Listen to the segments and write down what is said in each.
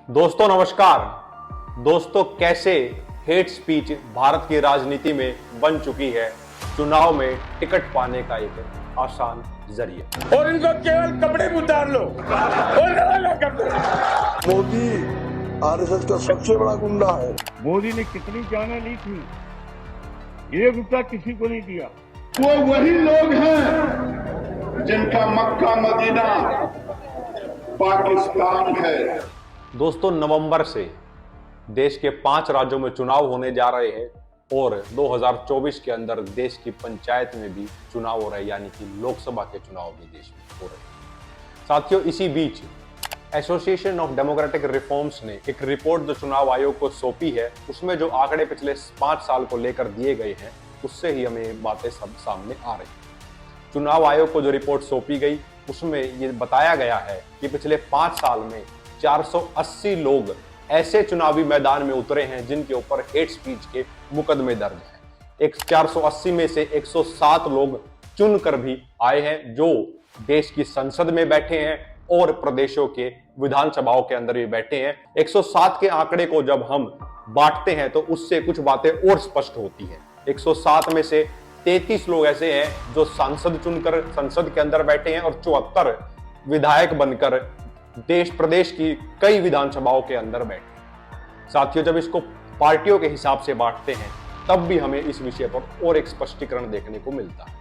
दोस्तों नमस्कार। दोस्तों कैसे हेट स्पीच भारत की राजनीति में बन चुकी है चुनाव में टिकट पाने का एक आसान जरिया। और इनको केवल कपड़े में उतार लो और रवाना कर दो। मोदी आरएसएस का सबसे बड़ा गुंडा है। मोदी ने कितनी जानें ली थी, ये रुपया किसी को नहीं दिया। वो वही लोग हैं जिनका मक्का मदीना पाकिस्तान है। दोस्तों नवंबर से देश के 5 राज्यों में चुनाव होने जा रहे हैं और 2024 के अंदर देश की पंचायत में भी चुनाव हो रहे हैं, यानी कि लोकसभा के चुनाव भी देश में हो रहे हैं। साथियों इसी बीच एसोसिएशन ऑफ डेमोक्रेटिक रिफॉर्म्स ने एक रिपोर्ट जो चुनाव आयोग को सौंपी है, उसमें जो आंकड़े पिछले 5 साल को लेकर दिए गए हैं उससे ही हमें बातें सब सामने आ रही हैं। चुनाव आयोग को जो रिपोर्ट सौंपी गई उसमें ये बताया गया है कि पिछले 5 साल में 480 लोग ऐसे चुनावी मैदान में उतरे हैं जिनके ऊपर हेट स्पीच के मुकदमे दर्ज हैं। 480 में से 107 लोग चुनकर भी आए हैं जो देश की संसद में बैठे हैं और प्रदेशों के विधानसभाओं के अंदर भी बैठे हैं। 107 के आंकड़े को जब हम बांटते हैं तो उससे कुछ बातें और स्पष्ट होती हैं। 107 में से 33 लोग ऐसे हैं जो सांसद चुनकर संसद के अंदर बैठे हैं और 74 विधायक बनकर देश प्रदेश की कई विधानसभाओं के अंदर बैठे। साथियों जब इसको पार्टियों के हिसाब से बांटते हैं तब भी हमें इस विषय पर और एक स्पष्टीकरण देखने को मिलता है।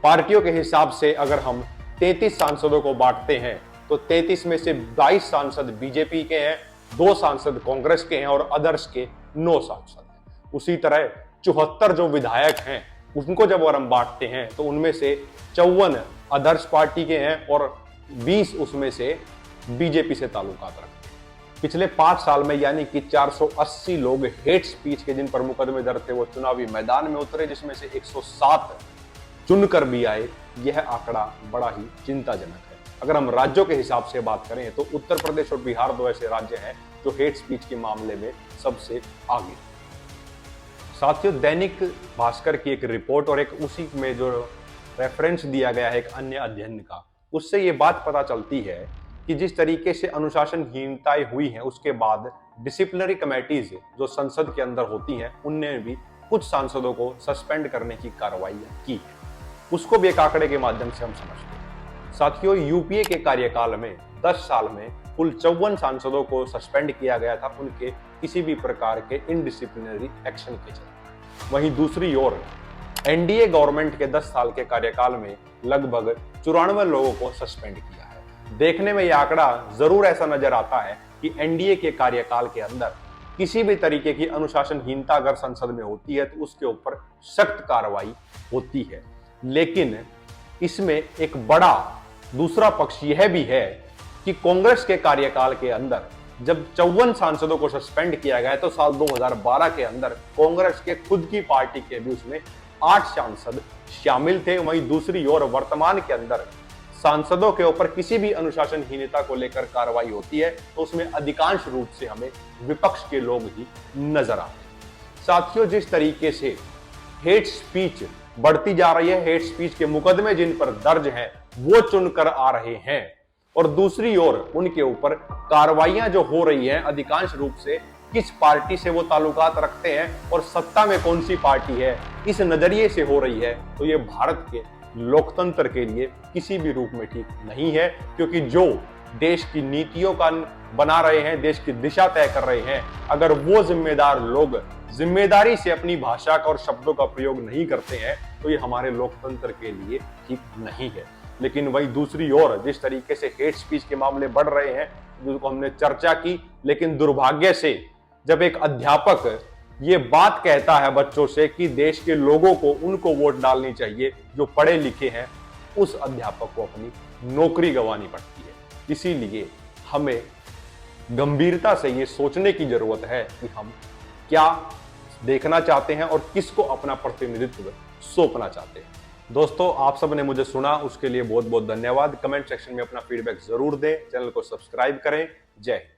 पार्टियों के हिसाब से अगर हम 33 सांसदों को बांटते हैं तो 33 में से 22 सांसद बीजेपी के हैं, 2 सांसद कांग्रेस के हैं और अदर्स के 9 सांसद हैं। उसी तरह 74 जो विधायक हैं उनको जब और हम बांटते हैं तो उनमें से 54 अदर्स पार्टी के हैं और 20 उसमें से बीजेपी से ताल्लुकात रखते हैं। पिछले 5 साल में यानी कि 480 लोग हेट स्पीच के जिन पर मुकदमे दर्ज थे वो चुनावी मैदान में उतरे, जिसमें से 107 चुनकर भी आए। यह आंकड़ा बड़ा ही चिंताजनक है। अगर हम राज्यों के हिसाब से बात करें तो उत्तर प्रदेश और बिहार 2 ऐसे राज्य हैं जो हेट स्पीच के मामले में सबसे आगे। साथियों दैनिक भास्कर की एक रिपोर्ट और एक उसी में जो रेफरेंस दिया गया है एक अन्य अध्ययन का, उससे ये बात पता चलती है कि जिस तरीके से अनुशासनहीनताएं हुई हैं उसके बाद डिसिप्लिनरी कमेटीज जो संसद के अंदर होती हैं उनने भी कुछ सांसदों को सस्पेंड करने की कार्रवाई की है। उसको भी एक आंकड़े के माध्यम से हम समझते हैं। साथियों यूपीए के कार्यकाल में 10 साल में कुल 54 सांसदों को सस्पेंड किया गया था उनके किसी भी प्रकार के इनडिसिप्लिनरी एक्शन के चलते। वहीं दूसरी ओर एनडीए गवर्नमेंट के 10 साल के कार्यकाल में लगभग 94 लोगों को सस्पेंड किया है। देखने में यह आंकड़ा जरूर ऐसा नजर आता है कि एनडीए के कार्यकाल के अंदर किसी भी तरीके की अनुशासनहीनता अगर संसद में होती है तो उसके ऊपर सख्त कार्रवाई होती है। लेकिन इसमें एक बड़ा दूसरा पक्ष यह भी है कि कांग्रेस के कार्यकाल के अंदर जब 54 सांसदों को सस्पेंड किया गया तो साल 2012 के अंदर कांग्रेस के खुद की पार्टी के भी उसमें 8 सांसद शामिल थे। वहीं दूसरी ओर वर्तमान के अंदर सांसदों के ऊपर किसी भी अनुशासनहीनता को लेकर कार्रवाई होती है तो उसमें अधिकांश रूप से हमें विपक्ष के लोग ही नजर आते हैं। साथियों जिस तरीके से हेट स्पीच बढ़ती जा रही है, हेट स्पीच के मुकदमे जिन पर दर्ज हैं वो चुनकर आ रहे हैं और दूसरी ओर उनके ऊपर कार्रवाइयां जो हो रही हैं अधिकांश रूप से किस पार्टी से वो ताल्लुकात रखते हैं और सत्ता में कौन सी पार्टी है इस नजरिए से हो रही है, तो ये भारत के लोकतंत्र के लिए किसी भी रूप में ठीक नहीं है। क्योंकि जो देश की नीतियों का बना रहे हैं, देश की दिशा तय कर रहे हैं, अगर वो जिम्मेदार लोग जिम्मेदारी से अपनी भाषा का और शब्दों का प्रयोग नहीं करते हैं तो ये हमारे लोकतंत्र के लिए ठीक नहीं है। लेकिन वही दूसरी ओर जिस तरीके से हेट स्पीच के मामले बढ़ रहे हैं जिनको हमने चर्चा की, लेकिन दुर्भाग्य से जब एक अध्यापक ये बात कहता है बच्चों से कि देश के लोगों को उनको वोट डालनी चाहिए जो पढ़े लिखे हैं, उस अध्यापक को अपनी नौकरी गंवानी पड़ती है। इसीलिए हमें गंभीरता से ये सोचने की जरूरत है कि हम क्या देखना चाहते हैं और किसको अपना प्रतिनिधित्व सौंपना चाहते हैं। दोस्तों आप सब ने मुझे सुना उसके लिए बहुत बहुत धन्यवाद। कमेंट सेक्शन में अपना फीडबैक जरूर दें, चैनल को सब्सक्राइब करें। जय हिंद।